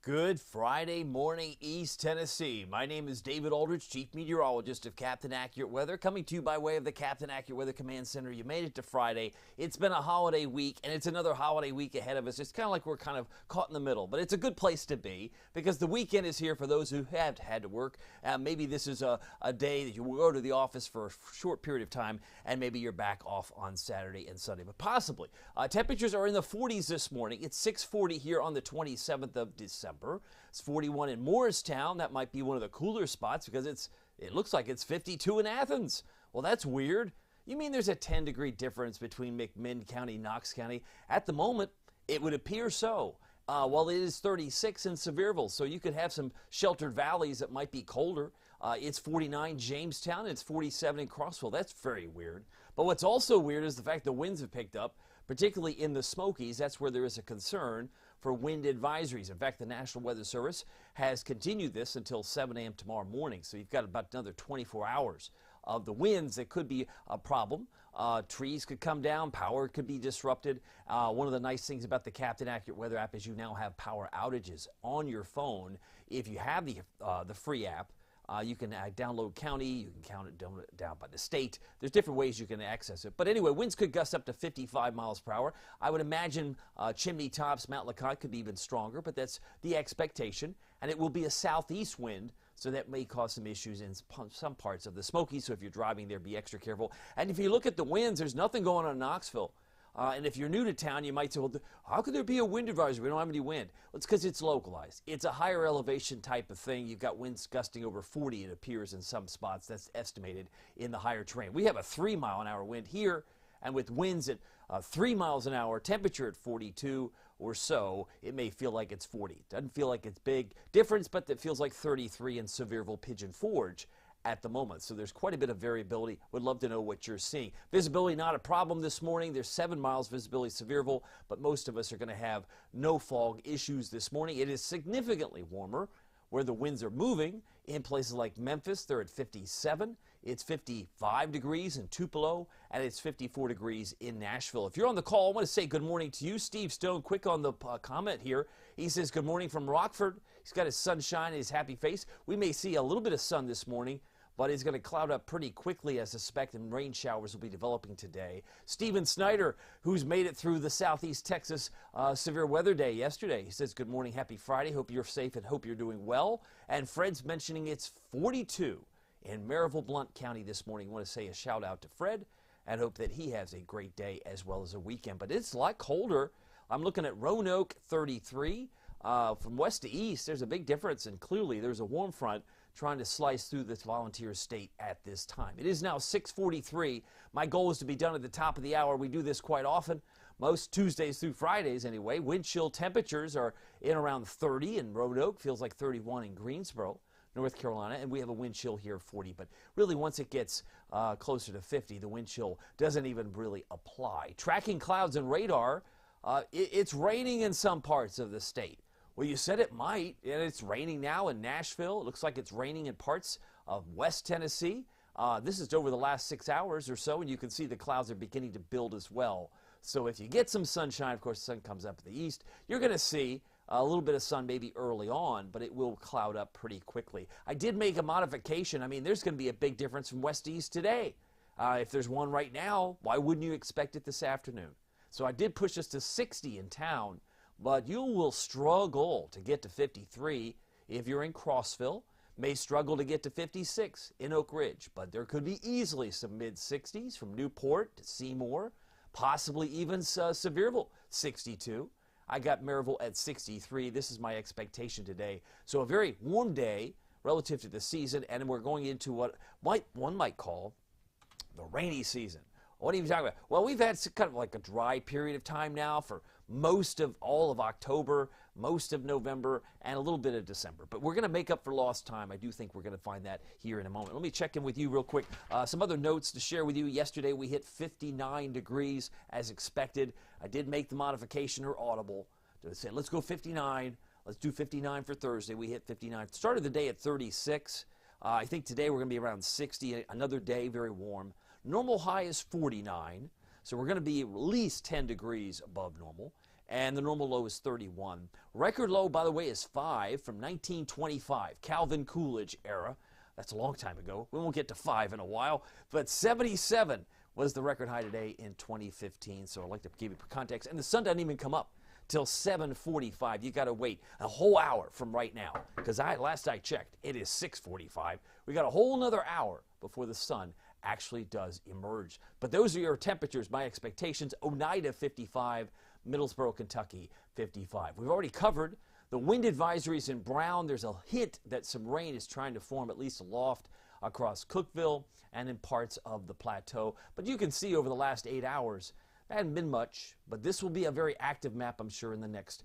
Good Friday morning, East Tennessee. My name is David Aldridge, Chief Meteorologist of Captain Accurate Weather, coming to you by way of the Captain Accurate Weather Command Center. You made it to Friday. It's been a holiday week, and it's another holiday week ahead of us. It's kind of like we're kind of caught in the middle, but it's a good place to be because the weekend is here for those who have had to work. Maybe this is a day that you will go to the office for a short period of time, and maybe you're back off on Saturday and Sunday, but possibly. Temperatures are in the 40s this morning. It's 6:40 here on the 27th of December. It's 41 in Morristown. That might be one of the cooler spots because it looks like it's 52 in Athens. Well, that's weird. You mean there's a 10-degree difference between McMinn County, Knox County? At the moment, it would appear so. Well, it is 36 in Sevierville, so you could have some sheltered valleys that might be colder. It's 49 Jamestown, and it's 47 in Crossville. That's very weird. But what's also weird is the fact the winds have picked up, particularly in the Smokies. That's where there is a concern for wind advisories. In fact, the National Weather Service has continued this until 7 a.m. tomorrow morning, so you've got about another 24 hours of the winds that could be a problem. Trees could come down, power could be disrupted. One of the nice things about the Captain Accurate Weather app is you now have power outages on your phone. If you have the free app, you can download county, you can count it down by the state. There's different ways you can access it. But anyway, winds could gust up to 55 miles per hour. I would imagine Chimney Tops, Mount LeConte could be even stronger, but that's the expectation. And it will be a southeast wind, so that may cause some issues in some parts of the Smokies. So if you're driving there, be extra careful. And if you look at the winds, there's nothing going on in Knoxville. And if you're new to town, you might say, well, how could there be a wind advisory? We don't have any wind. Well, it's because it's localized. It's a higher elevation type of thing. You've got winds gusting over 40, it appears, in some spots. That's estimated in the higher terrain. We have a 3-mile-an-hour wind here, and with winds at 3 miles an hour, temperature at 42 or so, it may feel like it's 40. Doesn't feel like it's big difference, but it feels like 33 in Sevierville, Pigeon Forge at the moment. So there's quite a bit of variability. Would love to know what you're seeing. Visibility not a problem this morning. There's 7 miles visibility Sevierville, but most of us are going to have no fog issues this morning. It is significantly warmer where the winds are moving. In places like Memphis, they're at 57. It's 55 degrees in Tupelo, and it's 54 degrees in Nashville. If you're on the call, I want to say good morning to you. Steve Stone, quick on the comment here. He says good morning from Rockford. He's got his sunshine and his happy face. We may see a little bit of sun this morning, but it's going to cloud up pretty quickly, I suspect, and rain showers will be developing today. Stephen Snyder, who's made it through the Southeast Texas severe weather day yesterday, he says, good morning, happy Friday. Hope you're safe and hope you're doing well. And Fred's mentioning it's 42 in Maryville, Blount County this morning. I want to say a shout out to Fred and hope that he has a great day as well as a weekend. But it's a lot colder. I'm looking at Roanoke, 33. From west to east, there's a big difference, and clearly there's a warm front trying to slice through this Volunteer state at this time. It is now 6:43. My goal is to be done at the top of the hour. We do this quite often, most Tuesdays through Fridays anyway. Wind chill temperatures are in around 30 in Roanoke, feels like 31 in Greensboro, North Carolina, and we have a wind chill here of 40. But really, once it gets closer to 50, the wind chill doesn't even really apply. Tracking clouds and radar, it's raining in some parts of the state. Well, you said it might, and it's raining now in Nashville. It looks like it's raining in parts of West Tennessee. This is over the last 6 hours or so, and you can see the clouds are beginning to build as well. So if you get some sunshine, of course, the sun comes up in the east, you're going to see a little bit of sun maybe early on, but it will cloud up pretty quickly. I did make a modification. I mean, there's going to be a big difference from west to east today. If there's one right now, why wouldn't you expect it this afternoon? So I did push us to 60 in town. But you will struggle to get to 53 if you're in Crossville. May struggle to get to 56 in Oak Ridge. But there could be easily some mid-60s from Newport to Seymour, possibly even Sevierville, 62. I got Maryville at 63. This is my expectation today. So a very warm day relative to the season, and we're going into what one might call the rainy season. What are you talking about? Well, we've had kind of like a dry period of time now for most of all of October, most of November, and a little bit of December. But we're going to make up for lost time. I do think we're going to find that here in a moment. Let me check in with you real quick. Some other notes to share with you. Yesterday we hit 59 degrees as expected. I did make the modification or audible to say, let's go 59. Let's do 59 for Thursday. We hit 59. Started the day at 36. I think today we're going to be around 60. Another day, very warm. Normal high is 49, so we're going to be at least 10 degrees above normal. and the normal low is 31. Record low, by the way, is 5 from 1925, Calvin Coolidge era. That's a long time ago. We won't get to 5 in a while, but 77 was the record high today in 2015. So I'd like to give you context. And the sun doesn't even come up till 7:45. You got to wait a whole hour from right now, because last I checked, it is 6:45. We got a whole another hour before the sun actually does emerge. But those are your temperatures, my expectations. Oneida 55, Middlesboro, Kentucky 55. We've already covered the wind advisories in brown. There's a hint that some rain is trying to form, at least aloft across Cookeville and in parts of the plateau. But you can see over the last 8 hours, there hadn't been much, but this will be a very active map, I'm sure, in the next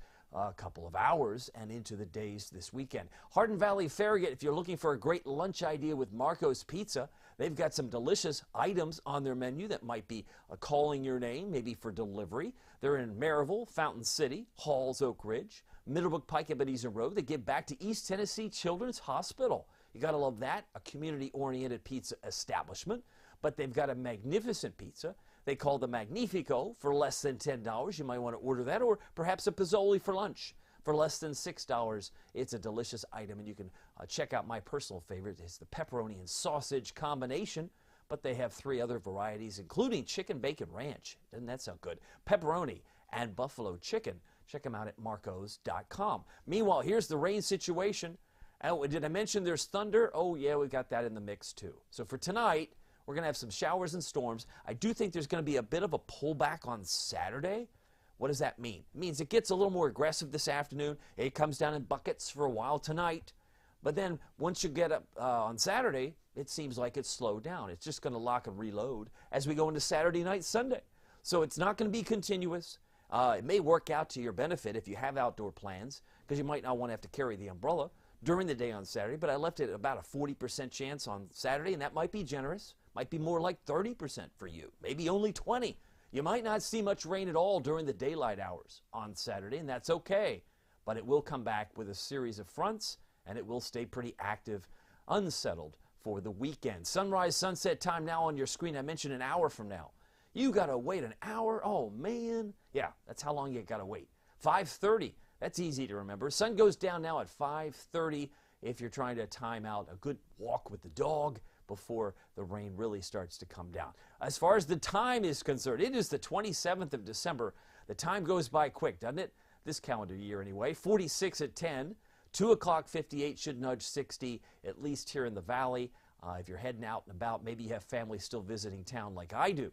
couple of hours and into the days this weekend. Hardin Valley Farragut, if you're looking for a great lunch idea with Marco's Pizza, they've got some delicious items on their menu that might be calling your name, maybe for delivery. They're in Maryville, Fountain City, Halls, Oak Ridge, Middlebrook, Pike, Ebenezer Road. They give back to East Tennessee Children's Hospital. You got to love that, a community-oriented pizza establishment. But they've got a magnificent pizza they call the Magnifico for less than $10. You might want to order that, or perhaps a Pizzoli for lunch for less than $6. It's a delicious item, and you can check out my personal favorite. It's the pepperoni and sausage combination, but they have 3 other varieties, including chicken bacon ranch. Doesn't that sound good? Pepperoni and buffalo chicken. Check them out at marcos.com. Meanwhile, here's the rain situation. Did I mention there's thunder? Oh, yeah, we got that in the mix, too. So for tonight, we're going to have some showers and storms. I do think there's going to be a bit of a pullback on Saturday. What does that mean? It means it gets a little more aggressive this afternoon. It comes down in buckets for a while tonight. But then once you get up on Saturday, it seems like it's slowed down. It's just going to lock and reload as we go into Saturday night, Sunday. So it's not going to be continuous. It may work out to your benefit if you have outdoor plans, because you might not want to have to carry the umbrella during the day on Saturday. But I left it at about a 40% chance on Saturday, and that might be generous. Might be more like 30% for you, maybe only 20. You might not see much rain at all during the daylight hours on Saturday, and that's okay. But it will come back with a series of fronts, and it will stay pretty active, unsettled for the weekend. Sunrise, sunset time now on your screen. I mentioned an hour from now. You got to wait an hour? Oh, man. Yeah, that's how long you got to wait. 5:30. That's easy to remember. Sun goes down now at 5:30 if you're trying to time out a good walk with the dog before the rain really starts to come down. As far as the time is concerned, it is the 27th of December. The time goes by quick, doesn't it? This calendar year anyway. 46 at 10. 2 o'clock 58 should nudge 60, at least here in the valley. If you're heading out and about, maybe you have family still visiting town like I do.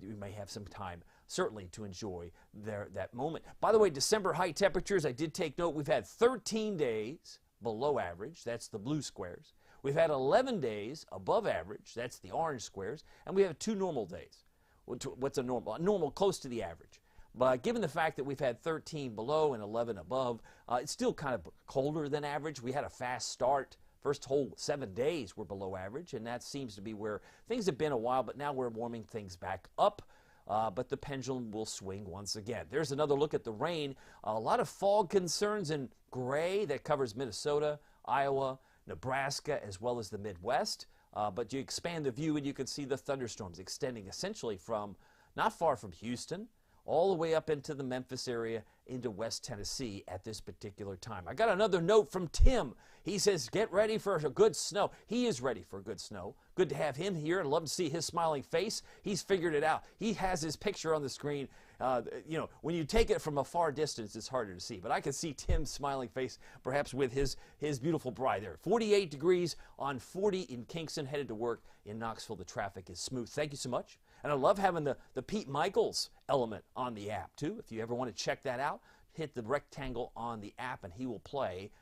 You may have some time, certainly, to enjoy that moment. By the way, December high temperatures, I did take note. We've had 13 days below average. That's the blue squares. We've had 11 days above average. That's the orange squares. And we have 2 normal days. What's a normal? Normal close to the average. But given the fact that we've had 13 below and 11 above, it's still kind of colder than average. We had a fast start. First whole 7 days were below average, and that seems to be where things have been a while, but now we're warming things back up. But the pendulum will swing once again. There's another look at the rain. A lot of fog concerns in gray that covers Minnesota, Iowa, Nebraska, as well as the Midwest. But you expand the view and you can see the thunderstorms extending essentially from not far from Houston all the way up into the Memphis area into West Tennessee at this particular time. I got another note from Tim. He says, get ready for a good snow. He is ready for good snow. Good to have him here. I'd love to see his smiling face. He's figured it out. He has his picture on the screen. When you take it from a far distance, it's harder to see. But I can see Tim's smiling face, perhaps with his beautiful bride there. 48 degrees on 40 in Kingston, headed to work in Knoxville. The traffic is smooth. Thank you so much. And I love having the Pete Michaels element on the app, too. If you ever want to check that out, hit the rectangle on the app, and he will play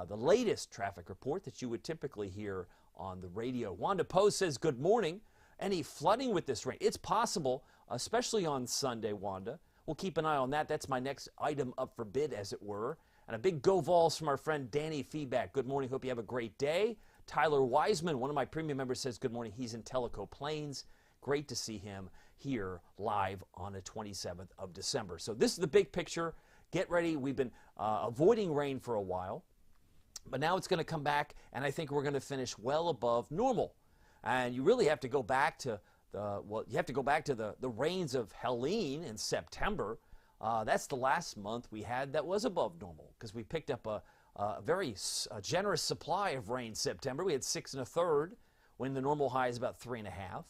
the latest traffic report that you would typically hear on the radio. Wanda Poe says, good morning. Any flooding with this rain? It's possible, especially on Sunday, Wanda. We'll keep an eye on that. That's my next item up for bid, as it were. And a big go Vols from our friend Danny Feedback. Good morning. Hope you have a great day. Tyler Wiseman, one of my premium members, says good morning. He's in Tellico Plains. Great to see him here live on the 27th of December. So this is the big picture. Get ready. We've been avoiding rain for a while, but now it's going to come back, and I think we're going to finish well above normal. And you really have to go back to the rains of Helene in September. That's the last month we had that was above normal because we picked up a very generous supply of rain in September. We had 6 1/3 when the normal high is about 3 1/2.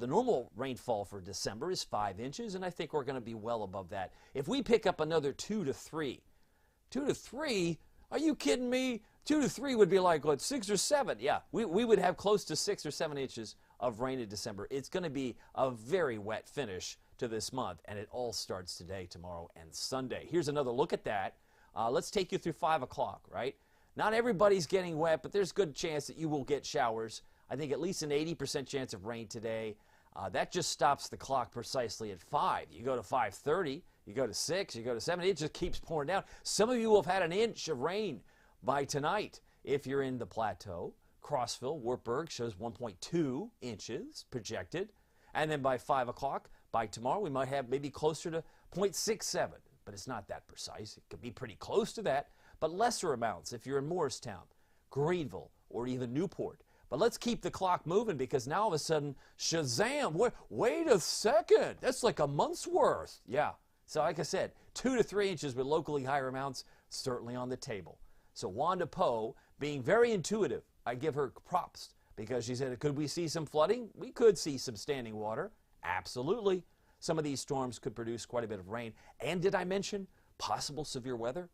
The normal rainfall for December is 5 inches, and I think we're going to be well above that. If we pick up another 2 to 3, 2 to 3, are you kidding me? 2 to 3 would be like, what, 6 or 7? Yeah, we would have close to 6 or 7 inches of rain in December. It's going to be a very wet finish to this month, and it all starts today, tomorrow, and Sunday. Here's another look at that. Let's take you through 5 o'clock, right? Not everybody's getting wet, but there's a good chance that you will get showers. I think at least an 80% chance of rain today. That just stops the clock precisely at 5. You go to 5:30, you go to 6, you go to 7, it just keeps pouring down. Some of you will have had an inch of rain by tonight. If you're in the plateau, Crossville, Wartburg shows 1.2 inches projected. And then by 5 o'clock, by tomorrow, we might have maybe closer to 0.67, but it's not that precise. It could be pretty close to that, but lesser amounts if you're in Morristown, Greenville, or even Newport. But let's keep the clock moving because now all of a sudden, shazam, wait a second, that's like a month's worth. Yeah, so like I said, 2 to 3 inches with locally higher amounts certainly on the table. So Wanda Poe, being very intuitive, I give her props because she said, could we see some flooding? We could see some standing water. Absolutely. Some of these storms could produce quite a bit of rain. And did I mention possible severe weather?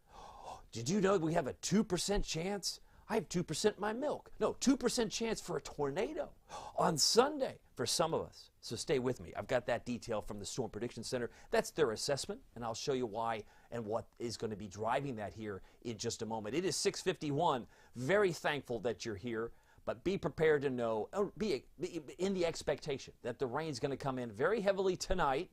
Did you know we have a 2% chance? I have 2% in my milk. No, 2% chance for a tornado on Sunday for some of us. So stay with me. I've got that detail from the Storm Prediction Center. That's their assessment, and I'll show you why and what is going to be driving that here in just a moment. It is 6:51. Very thankful that you're here, but be prepared to know, or be in the expectation that the rain's going to come in very heavily tonight,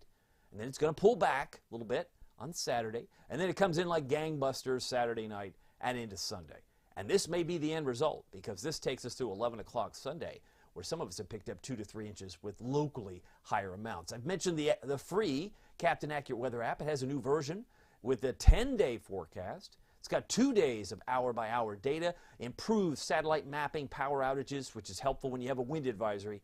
and then it's going to pull back a little bit on Saturday, and then it comes in like gangbusters Saturday night and into Sunday. And this may be the end result because this takes us to 11 o'clock Sunday, where some of us have picked up 2 to 3 inches with locally higher amounts. I've mentioned the free Captain Accurate Weather app. It has a new version with a 10-day forecast. It's got 2 days of hour-by-hour data, improved satellite mapping, power outages, which is helpful when you have a wind advisory.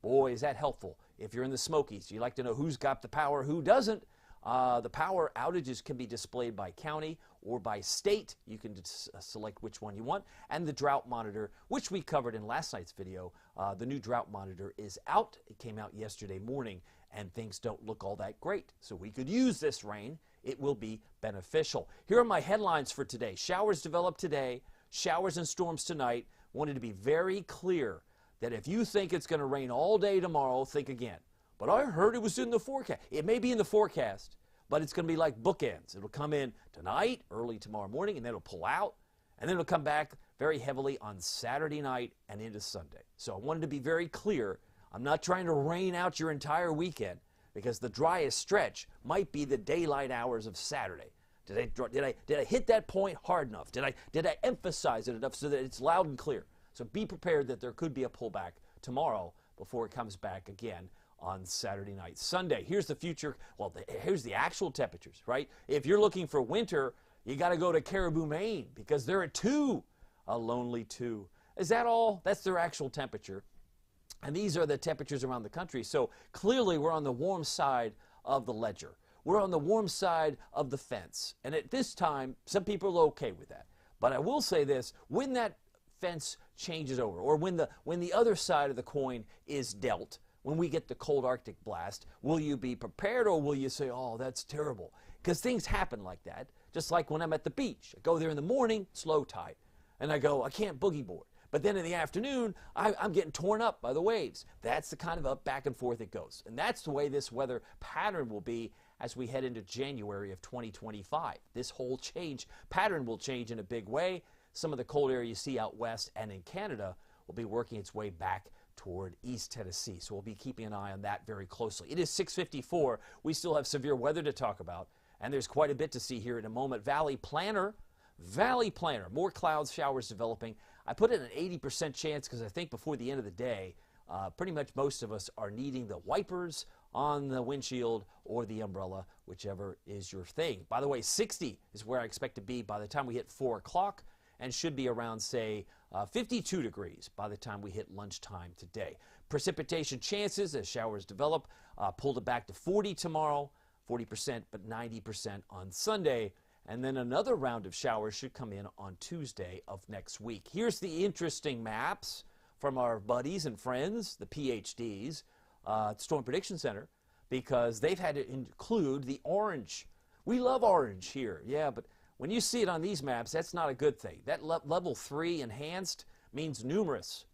Boy, is that helpful. If you're in the Smokies, you like to know who's got the power, who doesn't. The power outages can be displayed by county or by state. You can select which one you want. And the drought monitor, which we covered in last night's video, the new drought monitor is out. It came out yesterday morning, and things don't look all that great. So we could use this rain. It will be beneficial. Here are my headlines for today. Showers develop today, showers and storms tonight. Wanted to be very clear that if you think it's going to rain all day tomorrow, think again. But I heard it was in the forecast. It may be in the forecast, but it's going to be like bookends. It'll come in tonight, early tomorrow morning, and then it'll pull out, and then it'll come back very heavily on Saturday night and into Sunday. So I wanted to be very clear. I'm not trying to rain out your entire weekend because the driest stretch might be the daylight hours of Saturday. Did I hit that point hard enough? Did I emphasize it enough so that it's loud and clear? So be prepared that there could be a pullback tomorrow before it comes back again on Saturday night. Sunday, here's the future. Well, here's the actual temperatures, right? If you're looking for winter, you got to go to Caribou, Maine, because they're at 2, a lonely 2. Is that all? That's their actual temperature. And these are the temperatures around the country. So clearly we're on the warm side of the ledger. We're on the warm side of the fence. And at this time, some people are okay with that. But I will say this, when that fence changes over, or when the other side of the coin is dealt, when we get the cold Arctic blast, will you be prepared or will you say, oh, that's terrible? Because things happen like that. Just like when I'm at the beach. I go there in the morning, it's low tide. And I go, I can't boogie board. But then in the afternoon, I'm getting torn up by the waves. That's the kind of up back and forth it goes. And that's the way this weather pattern will be as we head into January of 2025. This whole pattern will change in a big way. Some of the cold air you see out west and in Canada will be working its way back toward East Tennessee. So we'll be keeping an eye on that very closely. It is 6:54. We still have severe weather to talk about, and there's quite a bit to see here in a moment. Valley Planner, more clouds, showers developing. I put in an 80% chance because I think before the end of the day, pretty much most of us are needing the wipers on the windshield or the umbrella, whichever is your thing. By the way, 60 is where I expect to be by the time we hit 4 o'clock, and should be around, say, 52 degrees by the time we hit lunchtime today. Precipitation chances as showers develop, pulled it back to 40 tomorrow, 40%, but 90% on Sunday. And then another round of showers should come in on Tuesday of next week. Here's the interesting maps from our buddies and friends, the PhDs, Storm Prediction Center, because they've had to include the orange. We love orange here, yeah, but when you see it on these maps, that's not a good thing. That level 3 enhanced means numerous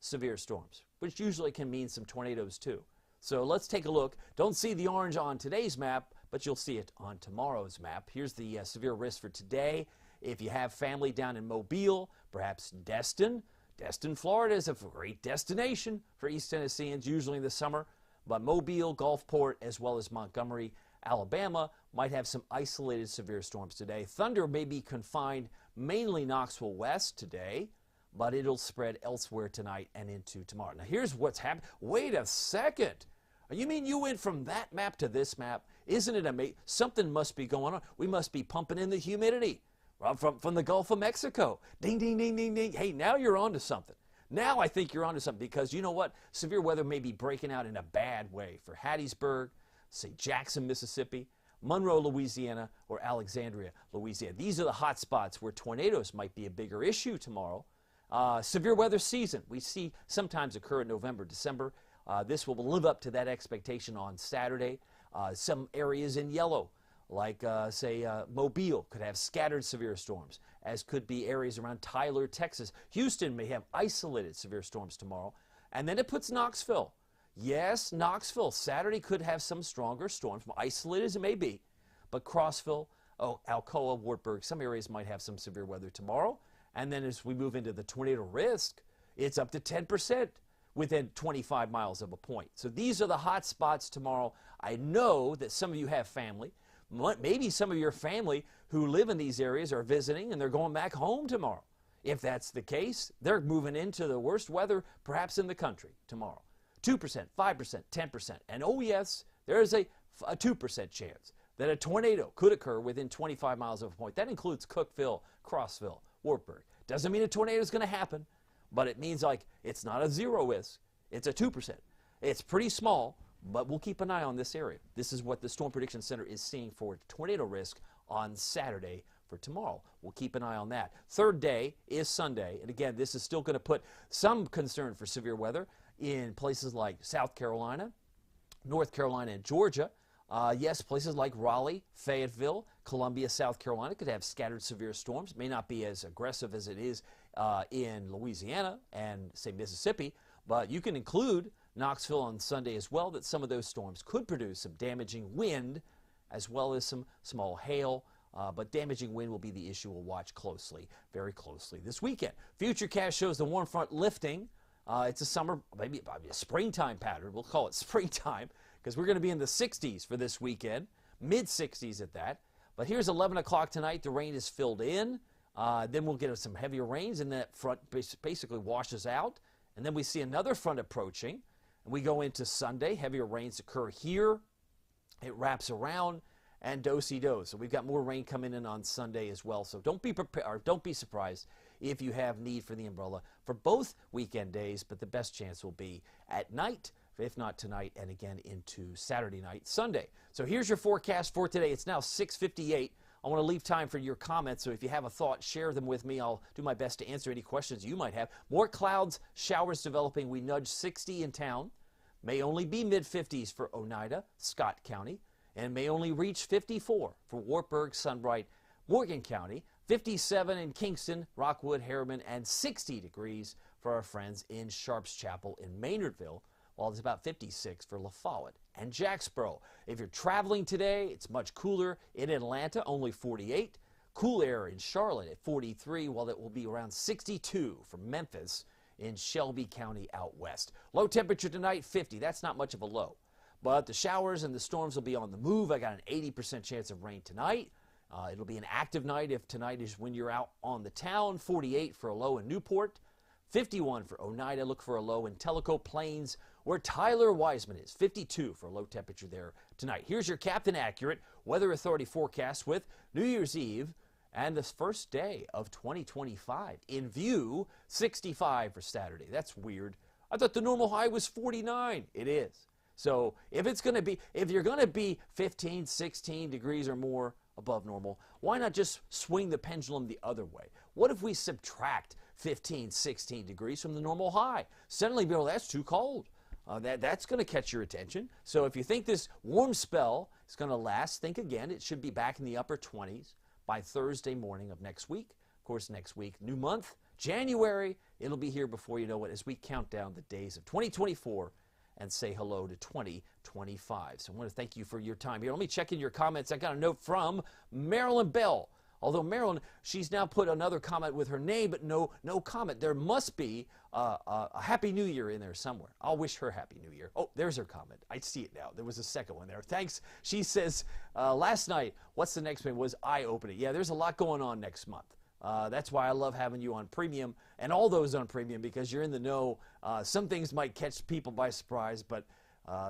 severe storms, which usually can mean some tornadoes too. So let's take a look. Don't see the orange on today's map, but you'll see it on tomorrow's map. Here's the severe risk for today. If you have family down in Mobile, perhaps Destin, Florida is a great destination for East Tennesseans, usually in the summer. But Mobile, Gulfport, as well as Montgomery, Alabama, might have some isolated severe storms today. Thunder may be confined mainly Knoxville West today, but it'll spread elsewhere tonight and into tomorrow. Now, here's what's happened. Wait a second. You mean you went from that map to this map? Isn't it amazing? Something must be going on. We must be pumping in the humidity from the Gulf of Mexico. Ding, ding, ding, ding, ding. Hey, now you're on to something. Now I think you're onto something, because you know what? Severe weather may be breaking out in a bad way for Hattiesburg, say Jackson, Mississippi, Monroe, Louisiana, or Alexandria, Louisiana. These are the hot spots where tornadoes might be a bigger issue tomorrow. Severe weather season we see sometimes occur in November, December. This will live up to that expectation on Saturday. Some areas in yellow, like say Mobile, could have scattered severe storms, as could be areas around Tyler, Texas. Houston may have isolated severe storms tomorrow. And then it puts Knoxville. Yes, Knoxville, Saturday could have some stronger storms, isolated as it may be. But Crossville, Alcoa, Wartburg, some areas might have some severe weather tomorrow. And then as we move into the tornado risk, it's up to 10% within 25 miles of a point. So these are the hot spots tomorrow. I know that some of you have family. Maybe some of your family who live in these areas are visiting and they're going back home tomorrow. If that's the case, they're moving into the worst weather perhaps in the country tomorrow. 2%, 5%, 10%. And oh yes, there is a 2% chance that a tornado could occur within 25 miles of a point. That includes Cookeville, Crossville, Wartburg. Doesn't mean a tornado is going to happen, but it means like it's not a zero risk. It's a 2%. It's pretty small, but we'll keep an eye on this area. This is what the Storm Prediction Center is seeing for tornado risk on Saturday for tomorrow. We'll keep an eye on that. Third day is Sunday, and again, this is still going to put some concern for severe weather in places like South Carolina, North Carolina, and Georgia. Yes, places like Raleigh, Fayetteville, Columbia, South Carolina could have scattered severe storms. May not be as aggressive as it is in Louisiana and, say, Mississippi, but you can include Knoxville on Sunday as well, that some of those storms could produce some damaging wind as well as some small hail. But damaging wind will be the issue we'll watch closely, very closely this weekend. Futurecast shows the warm front lifting. It's a summer, maybe a springtime pattern. We'll call it springtime because we're going to be in the 60s for this weekend, mid-60s at that. But here's 11 o'clock tonight. The rain is filled in. Then we'll get some heavier rains, and that front basically washes out. And then we see another front approaching. And we go into Sunday. Heavier rains occur here. It wraps around, and do-si-do. So we've got more rain coming in on Sunday as well. So don't be prepared, or don't be surprised if you have need for the umbrella for both weekend days, but the best chance will be at night, if not tonight, and again into Saturday night, Sunday. So here's your forecast for today. It's now 6:58. I want to leave time for your comments, so if you have a thought, share them with me. I'll do my best to answer any questions you might have. More clouds, showers developing. We nudge 60 in town. May only be mid-50s for Oneida, Scott County, and may only reach 54 for Wartburg, Sunbright, Morgan County, 57 in Kingston, Rockwood, Harriman, and 60 degrees for our friends in Sharps Chapel in Maynardville, while it's about 56 for La Follette and Jacksboro. If you're traveling today, it's much cooler. In Atlanta, only 48. Cool air in Charlotte at 43, while it will be around 62 for Memphis in Shelby County out west. Low temperature tonight, 50. That's not much of a low. But the showers and the storms will be on the move. I got an 80% chance of rain tonight. It'll be an active night if tonight is when you're out on the town. 48 for a low in Newport. 51 for Oneida. Look for a low in Tellico Plains, where Tyler Wiseman is. 52 for a low temperature there tonight. Here's your Captain Accurate Weather Authority forecast with New Year's Eve and the first day of 2025 in view. 65 for Saturday. That's weird. I thought the normal high was 49. It is. So if you're going to be 15, 16 degrees or more above normal, why not just swing the pendulum the other way? What if we subtract 15, 16 degrees from the normal high? Suddenly, that's too cold. That's going to catch your attention. So if you think this warm spell is going to last, think again. It should be back in the upper 20s by Thursday morning of next week. Of course, next week, new month, January. It'll be here before you know it as we count down the days of 2024 and say hello to 2025. So I want to thank you for your time here. Let me check in your comments. I got a note from Marilyn Bell. Although Marilyn, she's now put another comment with her name, but no comment. There must be a Happy New Year in there somewhere. I'll wish her Happy New Year. Oh, there's her comment. I see it now. There was a second one there. Thanks. She says, last night, what's the next one? Was eye-opening. Yeah, there's a lot going on next month. That's why I love having you on Premium and all those on Premium, because you're in the know. Some things might catch people by surprise, but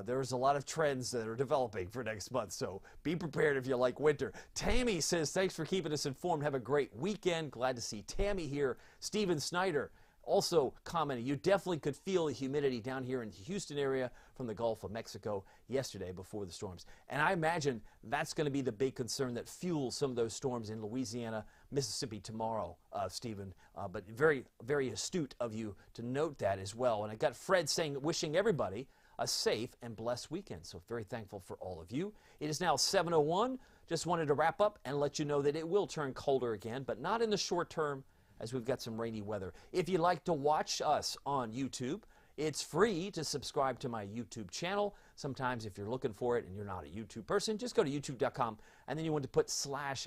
there's a lot of trends that are developing for next month, so be prepared if you like winter. Tammy says, thanks for keeping us informed. Have a great weekend. Glad to see Tammy here. Steven Snyder also commenting, you definitely could feel the humidity down here in the Houston area from the Gulf of Mexico yesterday before the storms. And I imagine that's going to be the big concern that fuels some of those storms in Louisiana, Mississippi tomorrow, Stephen. But very, very astute of you to note that as well. And I got Fred saying, wishing everybody a safe and blessed weekend. So very thankful for all of you. It is now 7:01. Just wanted to wrap up and let you know that it will turn colder again, but not in the short term, as we've got some rainy weather. If you'd like to watch us on YouTube, it's free to subscribe to my YouTube channel. Sometimes if you're looking for it and you're not a YouTube person, just go to youtube.com and then you want to put /@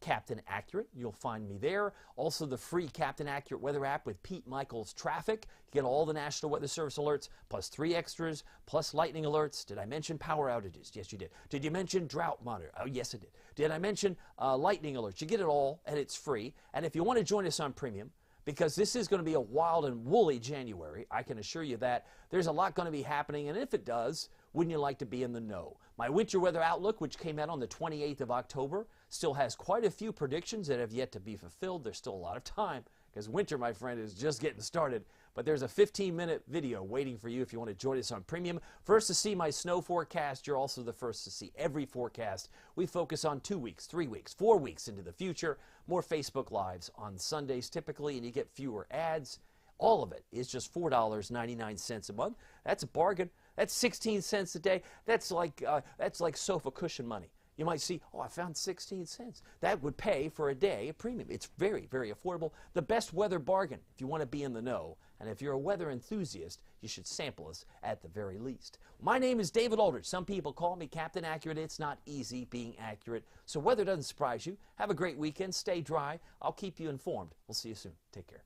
Captain Accurate. You'll find me there. Also, the free Captain Accurate weather app with Pete Michaels Traffic. You get all the National Weather Service alerts, plus 3 extras, plus lightning alerts. Did I mention power outages? Yes, you did. Did you mention drought monitor? Oh, yes, I did. Did I mention lightning alerts? You get it all, and it's free. And if you want to join us on Premium, because this is going to be a wild and woolly January, I can assure you that. There's a lot going to be happening, and if it does, wouldn't you like to be in the know? My winter weather outlook, which came out on the 28th of October, still has quite a few predictions that have yet to be fulfilled. There's still a lot of time, because winter, my friend, is just getting started. But there's a 15-minute video waiting for you if you want to join us on Premium. First to see my snow forecast, you're also the first to see every forecast. We focus on 2 weeks, 3 weeks, 4 weeks into the future. More Facebook Lives on Sundays typically, and you get fewer ads. All of it is just $4.99 a month. That's a bargain. That's 16 cents a day. That's like sofa cushion money. You might see, oh, I found 16 cents. That would pay for a day of Premium. It's very, very affordable. The best weather bargain if you want to be in the know. And if you're a weather enthusiast, you should sample us at the very least. My name is David Aldridge. Some people call me Captain Accurate. It's not easy being accurate. So weather doesn't surprise you. Have a great weekend. Stay dry. I'll keep you informed. We'll see you soon. Take care.